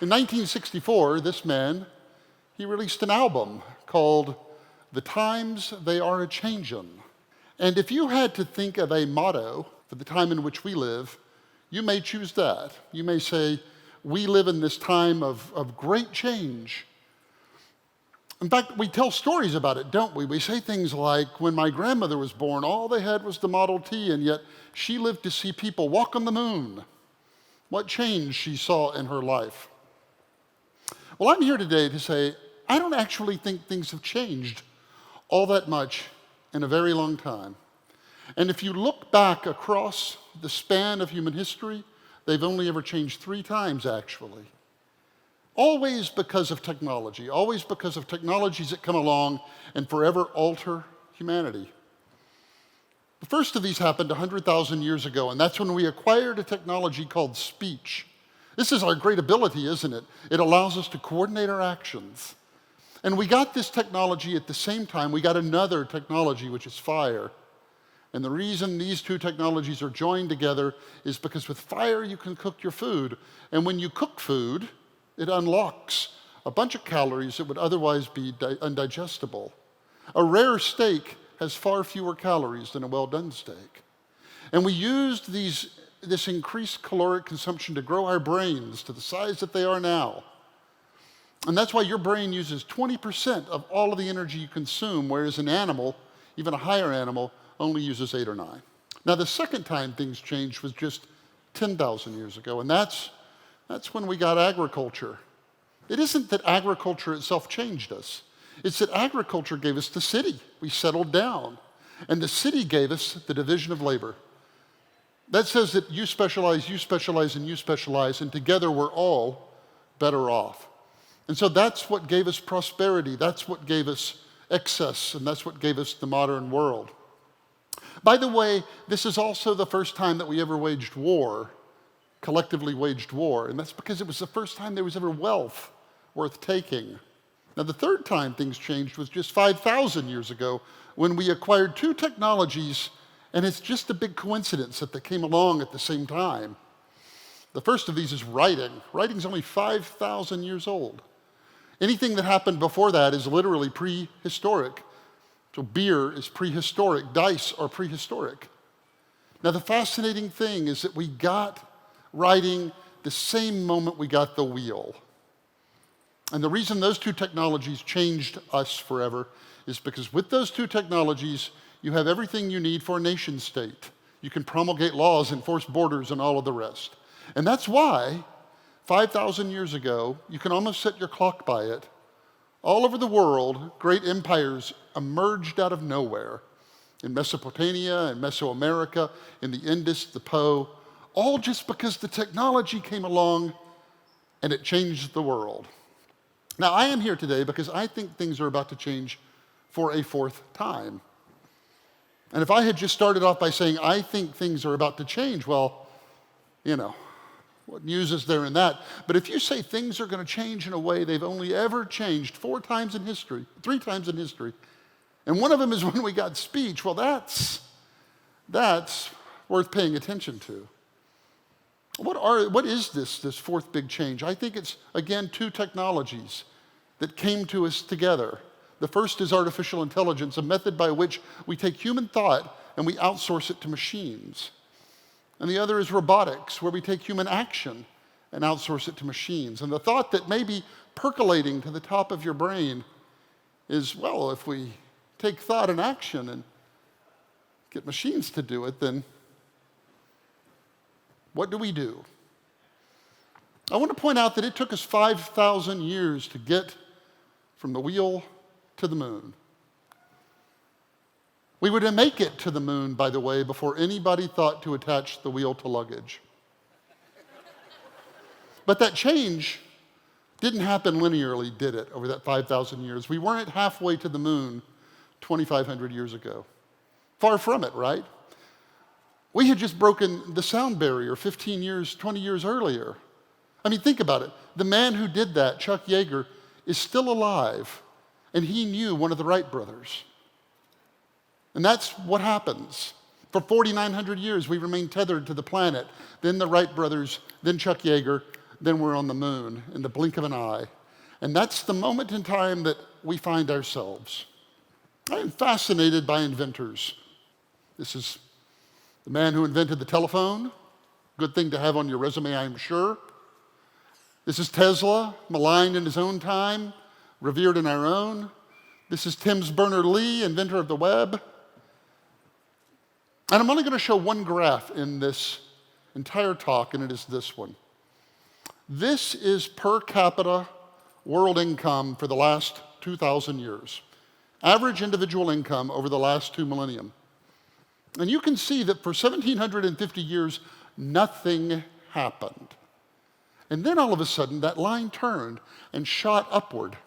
In 1964, this man, he released an album called The Times They Are A-Changin'. And if you had to think of a motto for the time in which we live, you may choose that. You may say, we live in this time of great change. In fact, we tell stories about it, don't we? We say things like, when my grandmother was born, all they had was the Model T, and yet she lived to see people walk on the moon. What change she saw in her life. Well, I'm here today to say, I don't actually think things have changed all that much in a very long time. And if you look back across the span of human history, they've only ever changed 3 times, actually. Always because of technology, always because of technologies that come along and forever alter humanity. The first of these happened 100,000 years ago, and that's when we acquired a technology called speech. This is our great ability, isn't it? It allows us to coordinate our actions. And we got this technology at the same time, we got another technology, which is fire. And the reason these 2 technologies are joined together is because with fire, you can cook your food. And when you cook food, it unlocks a bunch of calories that would otherwise be undigestible. A rare steak has far fewer calories than a well-done steak. And we used this increased caloric consumption to grow our brains to the size that they are now. And that's why your brain uses 20% of all of the energy you consume, whereas an animal, even a higher animal, only uses 8 or 9. Now, the second time things changed was just 10,000 years ago, and that's when we got agriculture. It isn't that agriculture itself changed us. It's that agriculture gave us the city. We settled down. And the city gave us the division of labor. That says that you specialize, and you specialize, and together we're all better off. And so that's what gave us prosperity. That's what gave us excess, and that's what gave us the modern world. By the way, this is also the first time that we ever waged war, collectively waged war, and that's because it was the first time there was ever wealth worth taking. Now, the third time things changed was just 5,000 years ago when we acquired 2 technologies, and it's just a big coincidence that they came along at the same time. The first of these is writing. Writing's only 5,000 years old. Anything that happened before that is literally prehistoric. So beer is prehistoric, dice are prehistoric. Now, the fascinating thing is that we got writing the same moment we got the wheel. And the reason those 2 technologies changed us forever is because with those 2 technologies, you have everything you need for a nation state. You can promulgate laws, enforce borders, and all of the rest. And that's why 5,000 years ago, you can almost set your clock by it, all over the world, great empires emerged out of nowhere. In Mesopotamia, in Mesoamerica, in the Indus, the Po, all just because the technology came along and it changed the world. Now, I am here today because I think things are about to change for a 4th time. And if I had just started off by saying, I think things are about to change, well, what news is there in that? But if you say things are going to change in a way they've only ever changed 3 times in history, and one of them is when we got speech, well, that's worth paying attention to. What is this 4th big change? I think it's, again, 2 technologies that came to us together. The first is artificial intelligence, a method by which we take human thought and we outsource it to machines. And the other is robotics, where we take human action and outsource it to machines. And the thought that may be percolating to the top of your brain is, well, if we take thought and action and get machines to do it, then what do we do? I want to point out that it took us 5,000 years to get from the wheel to the moon. We would make it to the moon, by the way, before anybody thought to attach the wheel to luggage. But that change didn't happen linearly, did it, over that 5,000 years? We weren't halfway to the moon 2,500 years ago. Far from it, right? We had just broken the sound barrier 15 years, 20 years earlier. I mean, think about it. The man who did that, Chuck Yeager, is still alive, and he knew one of the Wright brothers. And that's what happens. For 4,900 years, we remained tethered to the planet. Then the Wright brothers, then Chuck Yeager, then we're on the moon in the blink of an eye. And that's the moment in time that we find ourselves. I am fascinated by inventors. This is the man who invented the telephone. Good thing to have on your resume, I'm sure. This is Tesla, maligned in his own time, revered in our own. This is Tim Berners-Lee, inventor of the web. And I'm only going to show one graph in this entire talk, and it is this one. This is per capita world income for the last 2,000 years. Average individual income over the last 2 millennium. And you can see that for 1,750 years, nothing happened. And then all of a sudden, that line turned and shot upward.